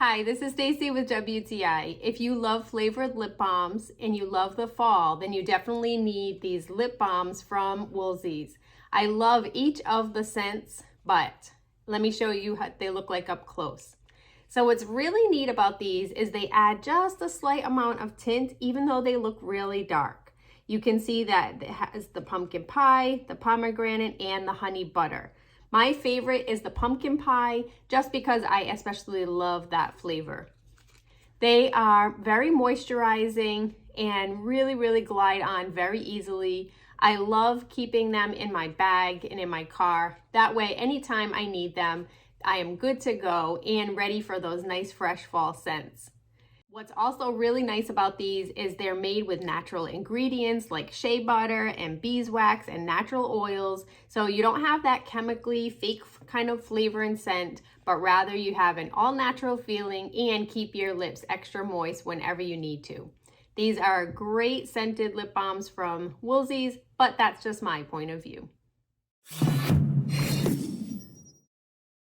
Hi, this is Stacy with WTI. If you love flavored lip balms and you love the fall, then you definitely need these lip balms from Woolzies. I love each of the scents, but let me show you what they look like up close. So what's really neat about these is they add just a slight amount of tint, even though they look really dark. You can see that it has the pumpkin pie, the pomegranate, and the honey butter. My favorite is the pumpkin pie, just because I especially love that flavor. They are very moisturizing and really glide on very easily. I love keeping them in my bag and in my car. That way, anytime I need them, I am good to go and ready for those nice fresh fall scents. What's also really nice about these is they're made with natural ingredients like shea butter and beeswax and natural oils. So you don't have that chemically fake kind of flavor and scent, but rather you have an all natural feeling and keep your lips extra moist whenever you need to. These are great scented lip balms from Woolzies, but that's just my point of view.